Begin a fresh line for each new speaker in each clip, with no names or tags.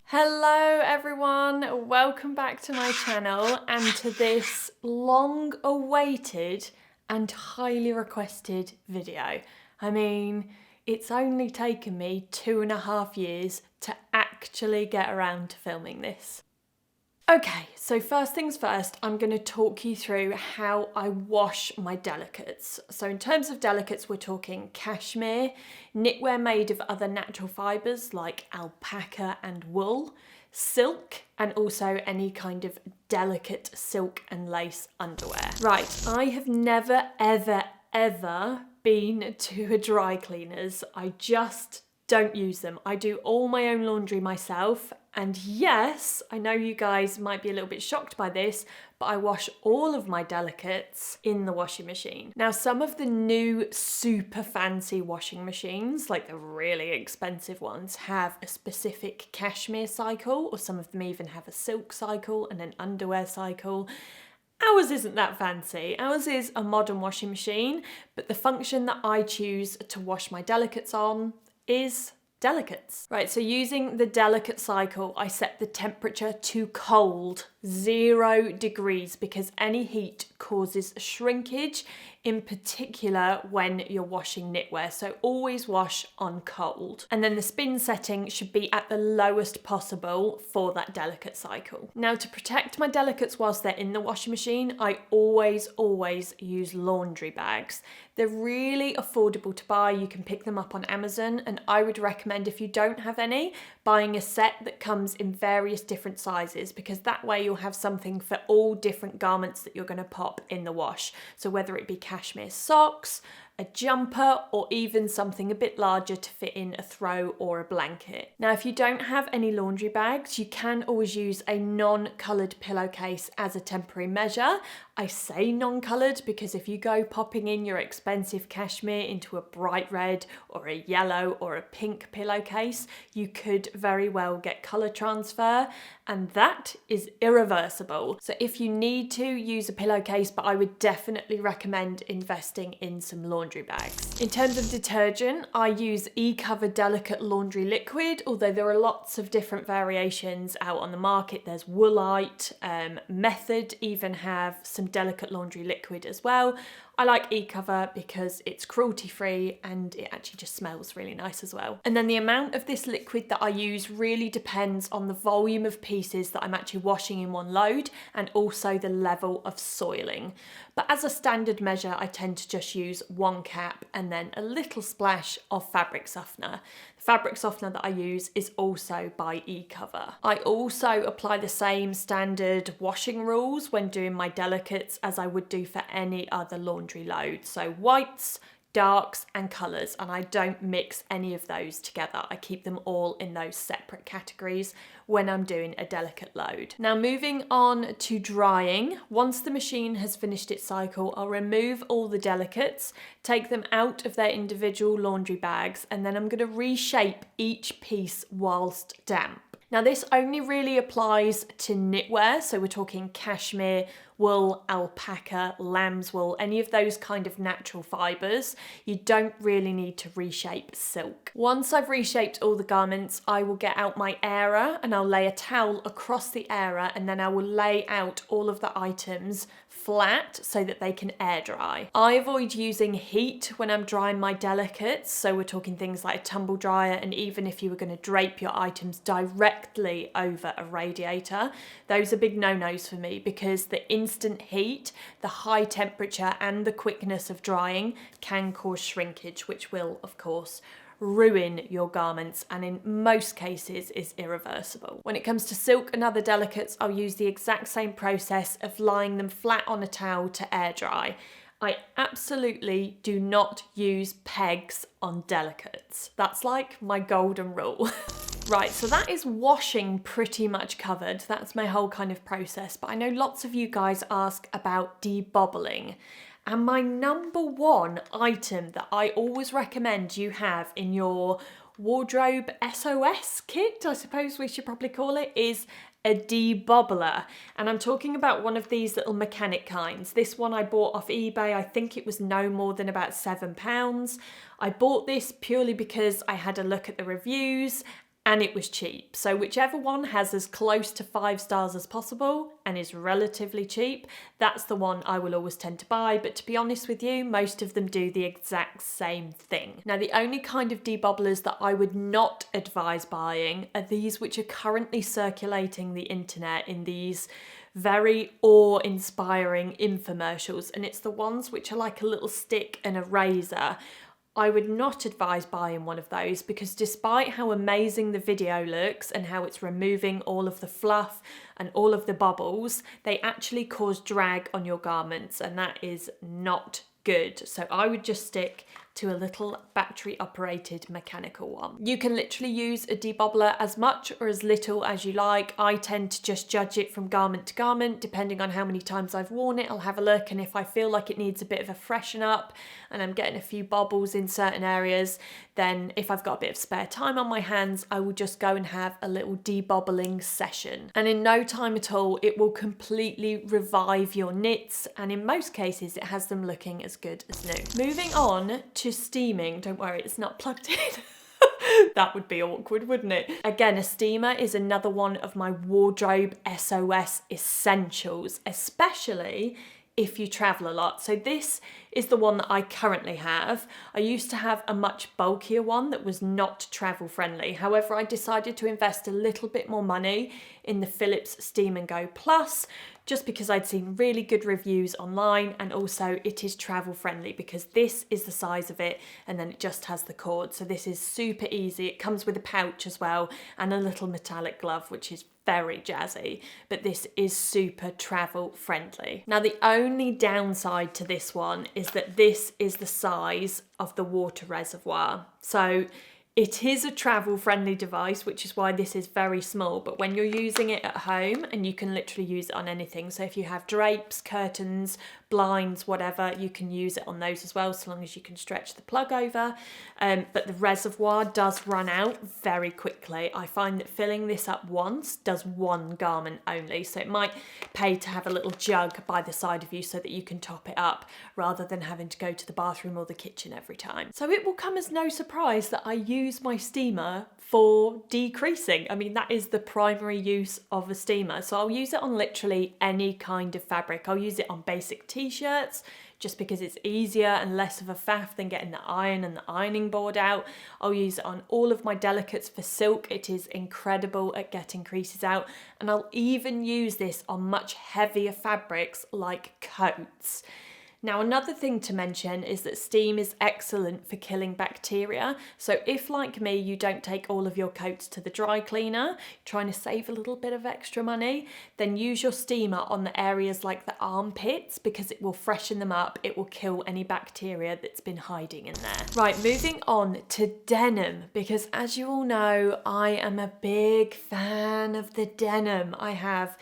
Hello everyone, welcome back to my channel and to this long awaited and highly requested video. I mean, it's only taken me 2.5 years to actually get around to filming this. Okay, so first things first, I'm going to talk you through how I wash my delicates. So in terms of delicates, we're talking cashmere, knitwear made of other natural fibres like alpaca and wool, silk, and also any kind of delicate silk and lace underwear. Right, I have never, ever been to a dry cleaners. I just don't use them. I do all my own laundry myself. And yes, I know you guys might be a little bit shocked by this, but I wash all of my delicates in the washing machine. Now, some of the new super fancy washing machines, like the really expensive ones, have a specific cashmere cycle, or some of them even have a silk cycle and an underwear cycle. Ours isn't that fancy. Ours is a modern washing machine, but the function that I choose to wash my delicates on is delicates. Right, so using the delicate cycle, I set the temperature to cold, 0 degrees, because any heat causes shrinkage, in particular when you're washing knitwear. So always wash on cold. And then the spin setting should be at the lowest possible for that delicate cycle. Now, to protect my delicates whilst they're in the washing machine, I always use laundry bags. They're really affordable to buy. You can pick them up on Amazon, and I would recommend, if you don't have any, buying a set that comes in various different sizes, because that way you'll have something for all different garments that you're going to pop in the wash. So whether it be cashmere socks, a jumper, or even something a bit larger to fit in a throw or a blanket. Now, if you don't have any laundry bags, you can always use a non-coloured pillowcase as a temporary measure. I say non-coloured because if you go popping in your expensive cashmere into a bright red or a yellow or a pink pillowcase, you could very well get colour transfer, and that is irreversible. So if you need to, use a pillowcase, but I would definitely recommend investing in some laundry bags. In terms of detergent, I use eCover Delicate Laundry Liquid, although there are lots of different variations out on the market. There's Woolite, Method even have some delicate laundry liquid as well. I like eCover because it's cruelty-free and it actually just smells really nice as well. And then the amount of this liquid that I use really depends on the volume of pieces that I'm actually washing in one load, and also the level of soiling. But as a standard measure, I tend to just use 1 cap and then a little splash of fabric softener. The fabric softener that I use is also by eCover. I also apply the same standard washing rules when doing my delicates as I would do for any other laundry load. So whites, darks and colours, and I don't mix any of those together. I keep them all in those separate categories when I'm doing a delicate load. Now, moving on to drying. Once the machine has finished its cycle, I'll remove all the delicates, take them out of their individual laundry bags, and then I'm going to reshape each piece whilst damp. Now, this only really applies to knitwear, so we're talking cashmere, wool, alpaca, lamb's wool, any of those kind of natural fibres. You don't really need to reshape silk. Once I've reshaped all the garments, I will get out my airer and I'll lay a towel across the airer, and then I will lay out all of the items flat so that they can air dry. I avoid using heat when I'm drying my delicates, so we're talking things like a tumble dryer, and even if you were going to drape your items directly over a radiator, those are big no-nos for me, because the instant heat, the high temperature and the quickness of drying can cause shrinkage, which will of course ruin your garments, and in most cases is irreversible. When it comes to silk and other delicates, I'll use the exact same process of lying them flat on a towel to air dry. I absolutely do not use pegs on delicates. That's like my golden rule. Right, so that is washing pretty much covered. That's my whole kind of process, but I know lots of you guys ask about debobbling. And my number one item that I always recommend you have in your wardrobe SOS kit, I suppose we should probably call it, is a debobbler. And I'm talking about one of these little mechanic kinds. This one I bought off eBay. I think it was no more than about £7. I bought this purely because I had a look at the reviews and it was cheap. So whichever one has as close to 5 stars as possible and is relatively cheap, that's the one I will always tend to buy. But to be honest with you, most of them do the exact same thing. Now, the only kind of debubblers that I would not advise buying are these which are currently circulating the internet in these very awe-inspiring infomercials, and it's the ones which are like a little stick and a razor. I would not advise buying one of those because despite how amazing the video looks and how it's removing all of the fluff and all of the bubbles, they actually cause drag on your garments, and that is not good. So I would just stick to a little battery operated mechanical one. You can literally use a debubbler as much or as little as you like. I tend to just judge it from garment to garment, depending on how many times I've worn it. I'll have a look, and if I feel like it needs a bit of a freshen up and I'm getting a few bubbles in certain areas, then if I've got a bit of spare time on my hands, I will just go and have a little debubbling session. And in no time at all, it will completely revive your knits, and in most cases, it has them looking as good as new. Moving on to steaming. Don't worry, it's not plugged in. That would be awkward, wouldn't it? Again, a steamer is another one of my wardrobe SOS essentials, especially if you travel a lot. So this is the one that I currently have. I used to have a much bulkier one that was not travel friendly. However, I decided to invest a little bit more money in the Philips Steam & Go Plus, just because I'd seen really good reviews online, and also it is travel friendly because this is the size of it and then it just has the cord. So this is super easy. It comes with a pouch as well and a little metallic glove, which is very jazzy, but this is super travel friendly. Now, the only downside to this one is that this is the size of the water reservoir. So it is a travel friendly device, which is why this is very small, but when you're using it at home, and you can literally use it on anything. So if you have drapes, curtains, blinds, whatever, you can use it on those as well, so long as you can stretch the plug over. But the reservoir does run out very quickly. I find that filling this up once does one garment only, so it might pay to have a little jug by the side of you so that you can top it up rather than having to go to the bathroom or the kitchen every time. So it will come as no surprise that I use my steamer for decreasing. I mean, that is the primary use of a steamer. So I'll use it on literally any kind of fabric. I'll use it on basic t-shirts, just because it's easier and less of a faff than getting the iron and the ironing board out. I'll use it on all of my delicates for silk. It is incredible at getting creases out. And I'll even use this on much heavier fabrics like coats. Now, another thing to mention is that steam is excellent for killing bacteria. So if, like me, you don't take all of your coats to the dry cleaner, trying to save a little bit of extra money, then use your steamer on the areas like the armpits, because it will freshen them up. It will kill any bacteria that's been hiding in there. Right, moving on to denim, because as you all know, I am a big fan of the denim. I have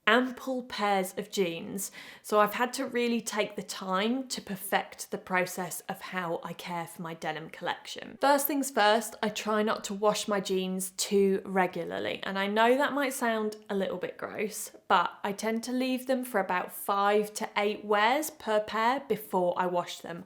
ample pairs of jeans, so I've had to really take the time to perfect the process of how I care for my denim collection. First things first, I try not to wash my jeans too regularly, and I know that might sound a little bit gross, but I tend to leave them for about 5 to 8 wears per pair before I wash them,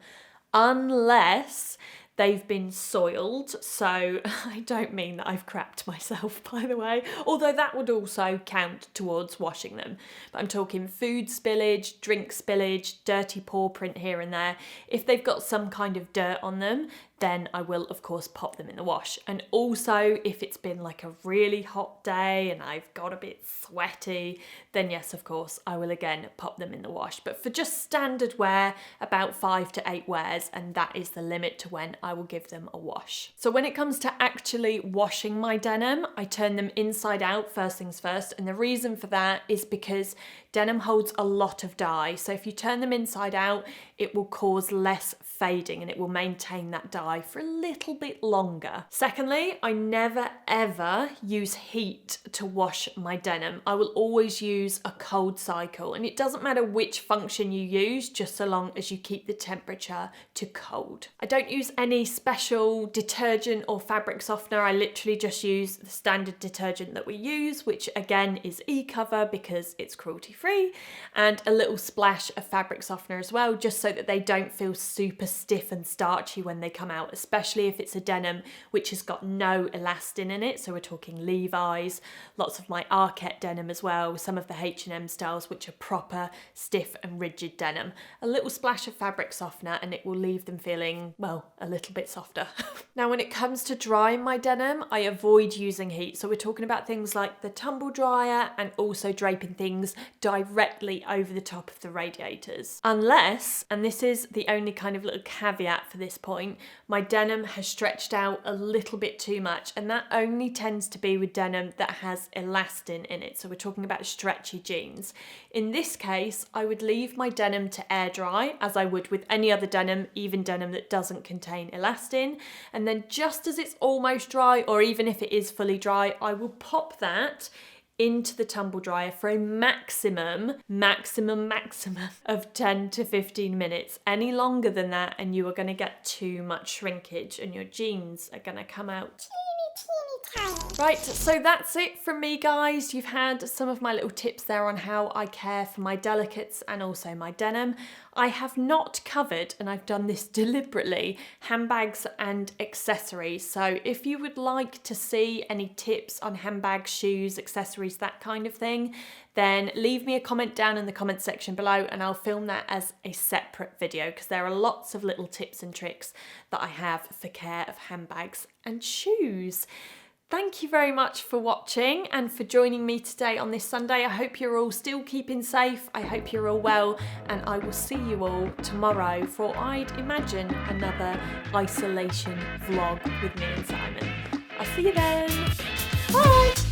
unless they've been soiled. So I don't mean that I've crapped myself, by the way, although that would also count towards washing them. But I'm talking food spillage, drink spillage, dirty paw print here and there. If they've got some kind of dirt on them, then I will of course pop them in the wash. And also if it's been like a really hot day and I've got a bit sweaty, then yes, of course, I will again pop them in the wash. But for just standard wear, about 5 to 8 wears, and that is the limit to when I will give them a wash. So when it comes to actually washing my denim, I turn them inside out first things first. And the reason for that is because denim holds a lot of dye. So if you turn them inside out, it will cause less fading and it will maintain that dye for a little bit longer. Secondly, I never ever use heat to wash my denim. I will always use a cold cycle, and it doesn't matter which function you use, just so long as you keep the temperature to cold. I don't use any special detergent or fabric softener. I literally just use the standard detergent that we use, which again is E-Cover because it's cruelty free, and a little splash of fabric softener as well, just so that they don't feel super stiff and starchy when they come out, especially if it's a denim which has got no elastin in it. So we're talking Levi's, lots of my Arket denim as well, some of the H&M styles which are proper stiff and rigid denim. A little splash of fabric softener and it will leave them feeling, well, a little bit softer. Now when it comes to drying my denim, I avoid using heat. So we're talking about things like the tumble dryer and also draping things directly over the top of the radiators. Unless, and this is the only kind of little caveat for this point, my denim has stretched out a little bit too much, and that only tends to be with denim that has elastin in it. So we're talking about stretchy jeans. In this case, I would leave my denim to air dry as I would with any other denim, even denim that doesn't contain elastin. And then just as it's almost dry, or even if it is fully dry, I will pop that into the tumble dryer for a maximum of 10 to 15 minutes. Any longer than that and you are going to get too much shrinkage and your jeans are going to come out tiny. Right, so that's it from me, guys. You've had some of my little tips there on how I care for my delicates and also my denim. I have not covered, and I've done this deliberately, handbags and accessories. So if you would like to see any tips on handbags, shoes, accessories, that kind of thing, then leave me a comment down in the comment section below and I'll film that as a separate video, because there are lots of little tips and tricks that I have for care of handbags and shoes. Thank you very much for watching and for joining me today on this Sunday. I hope you're all still keeping safe. I hope you're all well, and I will see you all tomorrow for, I'd imagine, another isolation vlog with me and Simon. I'll see you then. Bye.